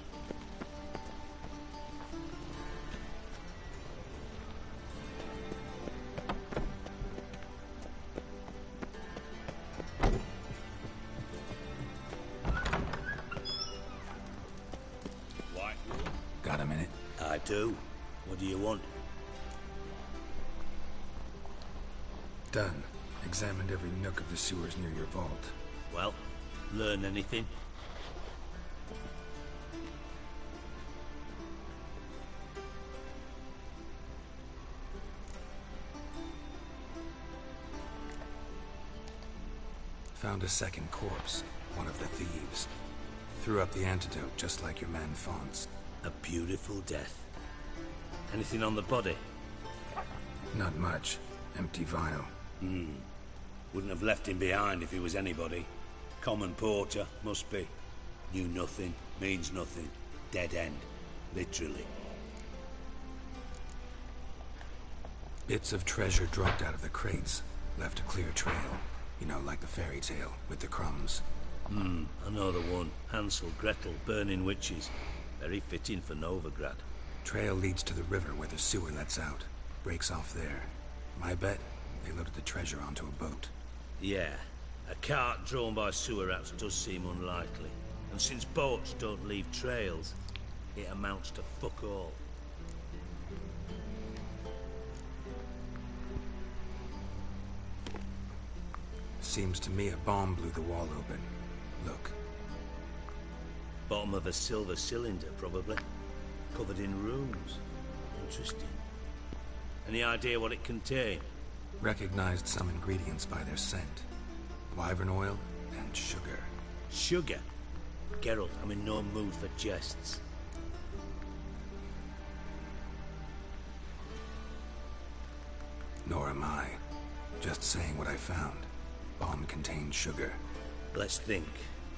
Got a minute? I do. What do you want? Done. Examined every nook of the sewers near your vault. Well, learn anything? Found a second corpse. One of the thieves. Threw up the antidote just like your man Fonz. A beautiful death. Anything on the body? Not much. Empty vial. Wouldn't have left him behind if he was anybody. Common porter, must be. Knew nothing, means nothing. Dead end. Literally. Bits of treasure dropped out of the crates. Left a clear trail. You know, like the fairy tale, with the crumbs. I know the one. Hansel, Gretel, burning witches. Very fitting for Novigrad. Trail leads to the river where the sewer lets out. Breaks off there. My bet, they loaded the treasure onto a boat. Yeah. A cart drawn by sewer rats does seem unlikely. And since boats don't leave trails, it amounts to fuck all. Seems to me a bomb blew the wall open. Look. Bottom of a silver cylinder, probably. Covered in runes. Interesting. Any idea what it contained? Recognized some ingredients by their scent. Wyvern oil and sugar. Sugar? Geralt, I'm in no mood for jests. Nor am I. Just saying what I found. Bomb contained sugar. Let's think.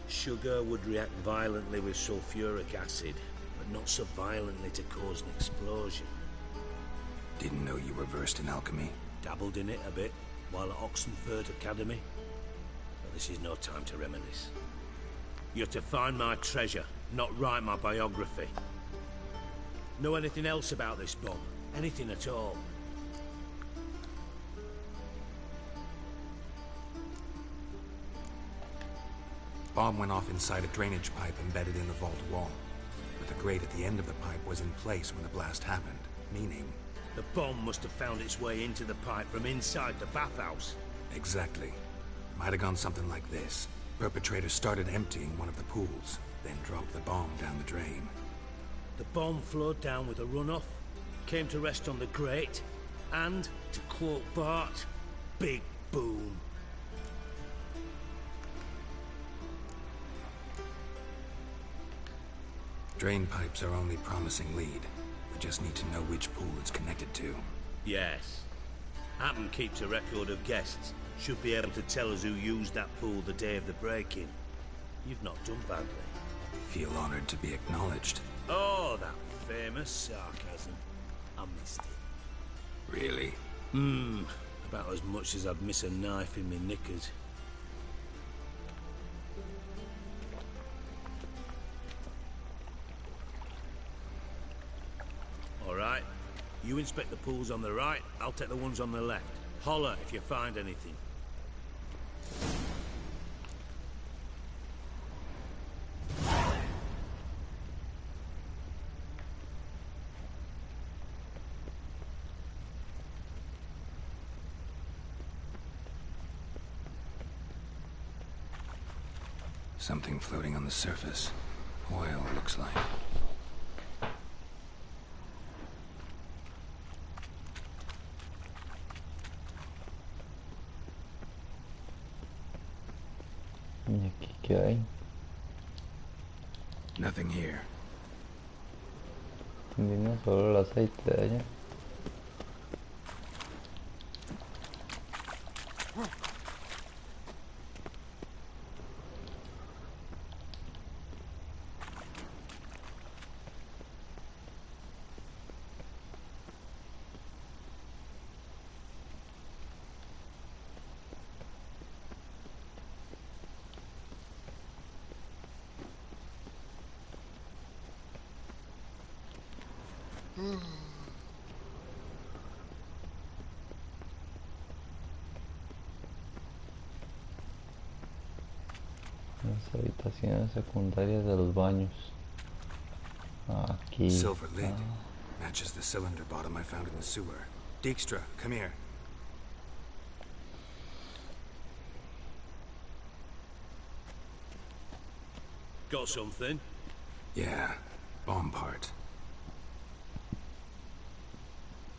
Sugar would react violently with sulfuric acid, but not so violently to cause an explosion. Didn't know you were versed in alchemy. Dabbled in it a bit, while at Oxenford Academy. But this is no time to reminisce. You're to find my treasure, not write my biography. Know anything else about this bomb? Anything at all? Bomb went off inside a drainage pipe embedded in the vault wall. But the grate at the end of the pipe was in place when the blast happened, meaning... The bomb must have found its way into the pipe from inside the bathhouse. Exactly. Might have gone something like this. Perpetrator started emptying one of the pools, then dropped the bomb down the drain. The bomb flowed down with a runoff, came to rest on the grate, and, to quote Bart, big boom. Drain pipes are only promising lead. We just need to know which pool it's connected to. Yes. Hammond keeps a record of guests. Should be able to tell us who used that pool the day of the break-in. You've not done badly. Feel honored to be acknowledged. Oh, that famous sarcasm. I missed it. Really? About as much as I'd miss a knife in me knickers. Alright. You inspect the pools on the right, I'll take the ones on the left. Holler if you find anything. Something floating on the surface. Oil, looks like. ¿Y aquí qué hay? Nothing here. Vimos solo el aceite de allá. Las habitaciones secundarias de los baños. Aquí. Silver lid. Matches the cylinder bottom I found in the sewer. Dijkstra, come here. Got something? Yeah. Bomb part.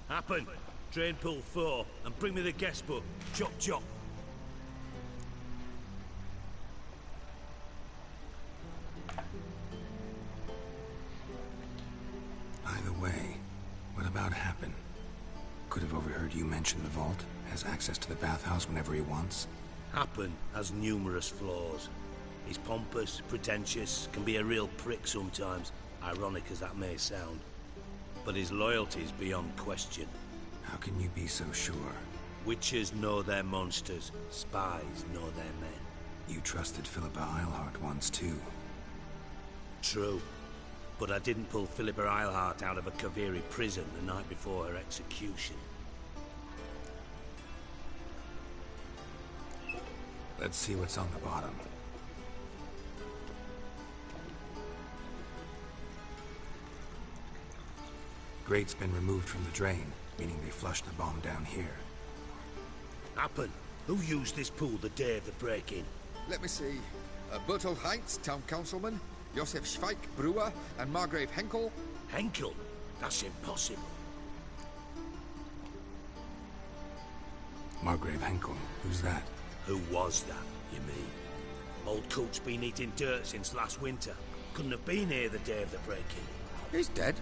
Happen. Drain pool 4, and bring me the guest book. Chop chop. Either way, what about Happen? Could have overheard you mention the vault. Has access to the bathhouse whenever he wants. Happen has numerous flaws. He's pompous, pretentious, can be a real prick sometimes, ironic as that may sound. But his loyalty is beyond question. How can you be so sure? Witches know their monsters, spies know their men. You trusted Philippa Eilhart once too. True. But I didn't pull Philippa Eilhart out of a Kaviri prison the night before her execution. Let's see what's on the bottom. Grate's been removed from the drain, meaning they flushed the bomb down here. Happen. Who used this pool the day of the break-in? Let me see. Bertold Heinz, town councilman, Josef Schweik, brewer, and Margrave Henkel. Henkel? That's impossible. Margrave Henkel? Who's that? Who was that, you mean? Old Coot's been eating dirt since last winter. Couldn't have been here the day of the break-in. He's dead?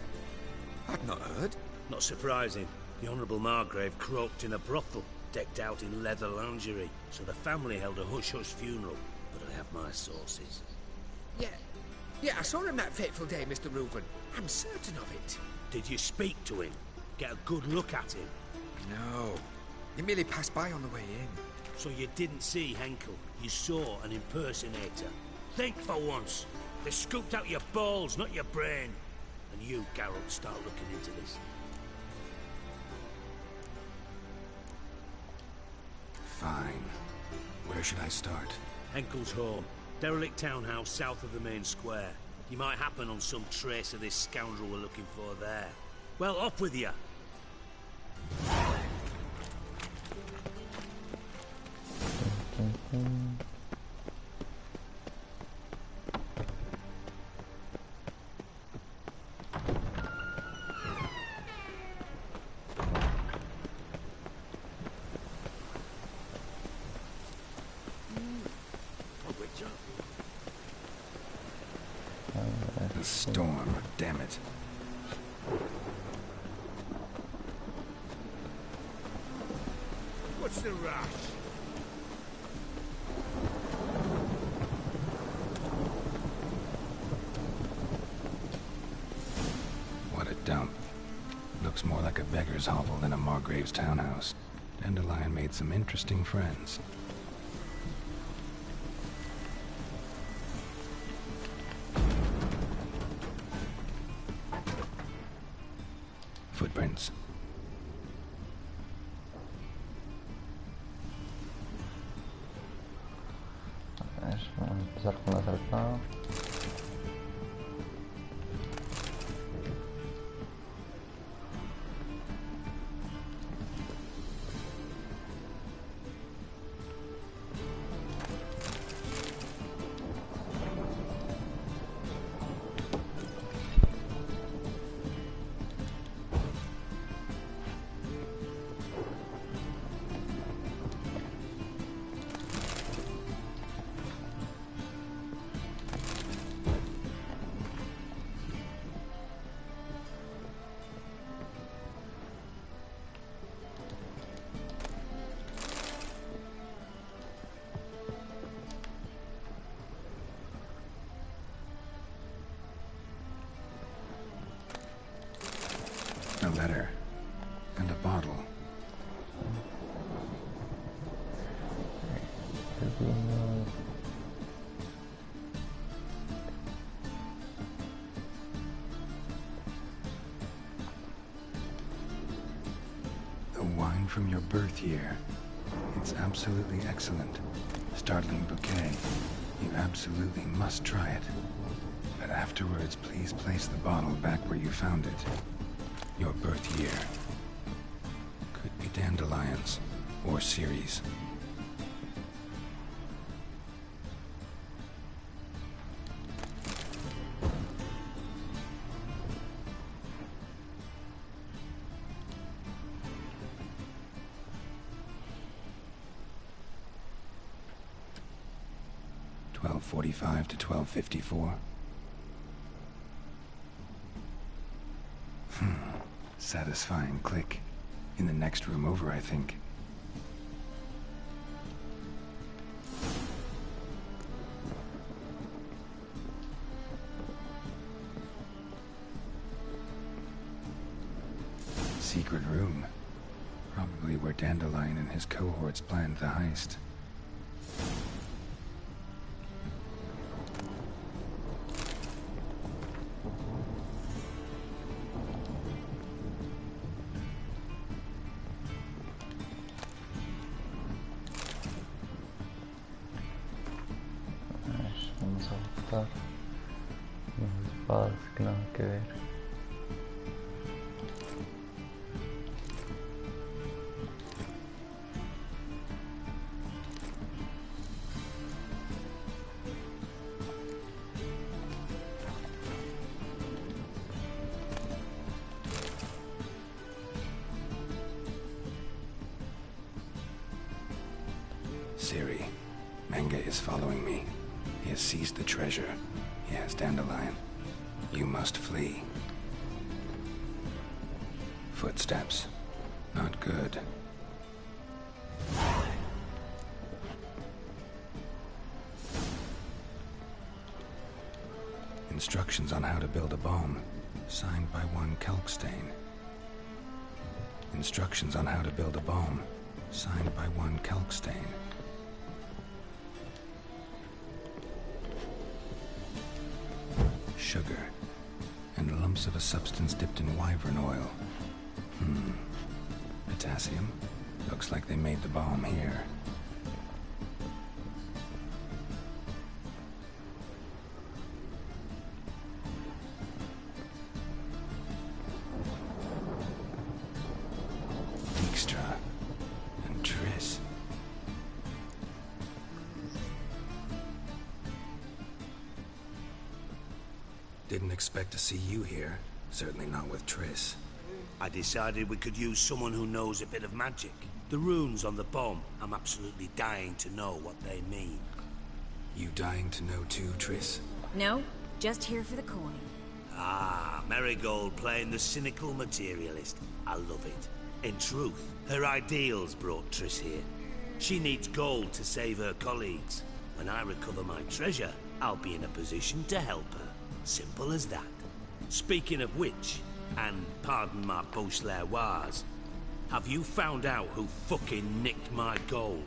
I'd not heard. Not surprising. The Honourable Margrave croaked in a brothel, decked out in leather lingerie, so the family held a hush-hush funeral. But I have my sources. Yeah, I saw him that fateful day, Mr. Reuven. I'm certain of it. Did you speak to him? Get a good look at him? No. He merely passed by on the way in. So you didn't see Henkel. You saw an impersonator. Think for once. They scooped out your balls, not your brain. And you, Geralt, start looking into this. Fine. Where should I start? Henkel's home. Derelict townhouse south of the main square. You might happen on some trace of this scoundrel we're looking for there. Well, off with you. The storm, damn it. What's the rush? What a dump. Looks more like a beggar's hovel than a Margrave's townhouse. Dandelion made some interesting friends. Footprints. A ver, vamos a empezar con la zarpada. A letter. And a bottle. The wine from your birth year. It's absolutely excellent. Startling bouquet. You absolutely must try it. But afterwards, please place the bottle back where you found it. Your birth year. Could be dandelions or Ceres. .45 to 12:54. Satisfying click. In the next room over, I think. Secret room. Probably where Dandelion and his cohorts planned the heist. pasar. Unas espadas que nada que ver. Ciri, Menge is following me. He has seized the treasure. He has Dandelion. You must flee. Footsteps. Not good. Instructions on how to build a bomb. Signed by one Kelkstain. Instructions on how to build a bomb. Signed by one Kelkstain. Sugar, and lumps of a substance dipped in wyvern oil. Potassium? Looks like they made the bomb here. Dijkstra and Triss. Didn't expect to see you here. Certainly not with Triss. I decided we could use someone who knows a bit of magic. The runes on the bomb, I'm absolutely dying to know what they mean. You dying to know too, Triss? No, just here for the coin. Ah, Marigold playing the cynical materialist. I love it. In truth, her ideals brought Triss here. She needs gold to save her colleagues. When I recover my treasure, I'll be in a position to help her. Simple as that. Speaking of which, and pardon my Beauclervoise, have you found out who fucking nicked my gold?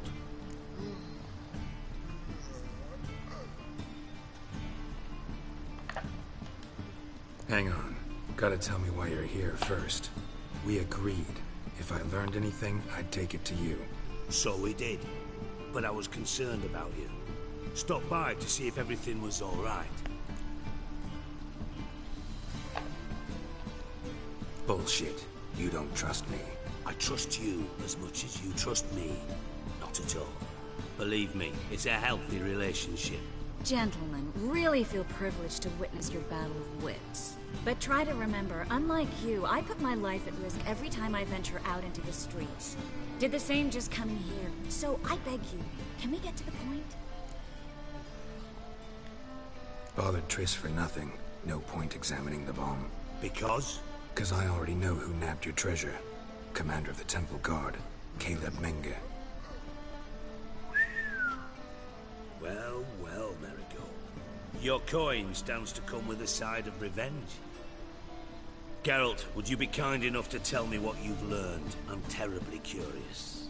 Hang on. Gotta tell me why you're here first. We agreed. If I learned anything, I'd take it to you. So we did. But I was concerned about you. Stopped by to see if everything was all right. Bullshit. You don't trust me. I trust you as much as you trust me. Not at all. Believe me, it's a healthy relationship. Gentlemen, really feel privileged to witness your battle of wits. But try to remember, unlike you, I put my life at risk every time I venture out into the streets. Did the same just coming here. So I beg you, can we get to the point? Bothered Triss for nothing. No point examining the bomb. Because? Because I already know who nabbed your treasure. Commander of the Temple Guard, Caleb Menge. Well, well, Marigold. Your coin stands to come with a side of revenge. Geralt, would you be kind enough to tell me what you've learned? I'm terribly curious.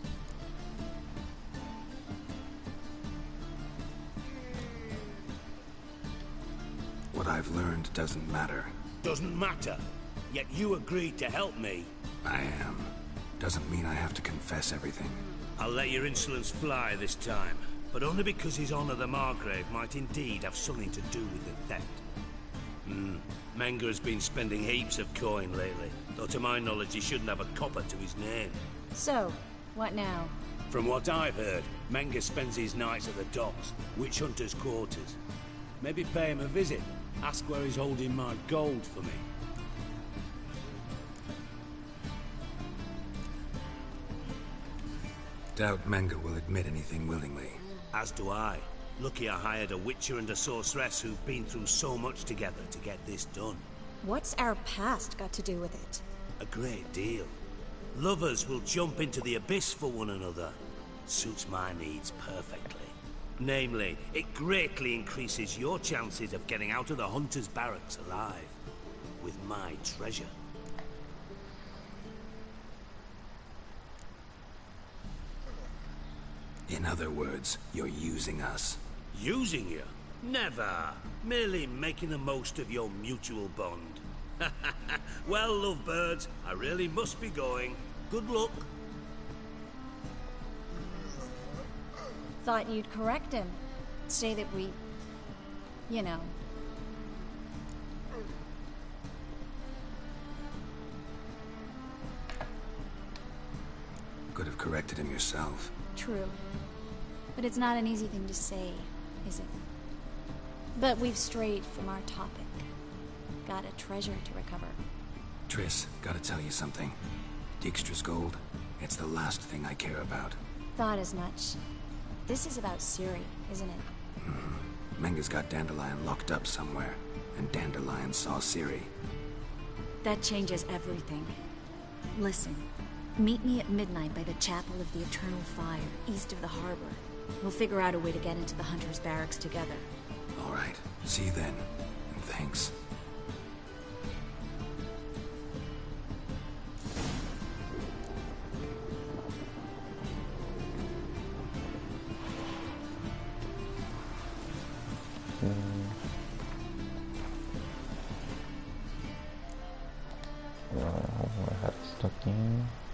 What I've learned doesn't matter. Doesn't matter? Yet you agreed to help me. I am. Doesn't mean I have to confess everything. I'll let your insolence fly this time, but only because His Honor the Margrave might indeed have something to do with the theft. Menge has been spending heaps of coin lately, though to my knowledge he shouldn't have a copper to his name. So, what now? From what I've heard, Menge spends his nights at the docks, witch hunters' quarters. Maybe pay him a visit, ask where he's holding my gold for me. Doubt Menge will admit anything willingly. As do I. Lucky I hired a witcher and a sorceress who've been through so much together to get this done. What's our past got to do with it? A great deal. Lovers will jump into the abyss for one another. Suits my needs perfectly. Namely, it greatly increases your chances of getting out of the Hunter's barracks alive. With my treasure. In other words, you're using us. Using you? Never. Merely making the most of your mutual bond. Well, lovebirds, I really must be going. Good luck. Thought you'd correct him. Say that we... You know. Could have corrected him yourself. True. But it's not an easy thing to say, is it? But we've strayed from our topic. Got a treasure to recover. Triss, gotta tell you something. Dijkstra's gold, it's the last thing I care about. Thought as much. This is about Ciri, isn't it? Menga's got Dandelion locked up somewhere, and Dandelion saw Ciri. That changes everything. Listen, meet me at midnight by the Chapel of the Eternal Fire, east of the harbor. We'll figure out a way to get into the Hunter's barracks together. All right, see you then, and thanks. Vou errar isso aqui.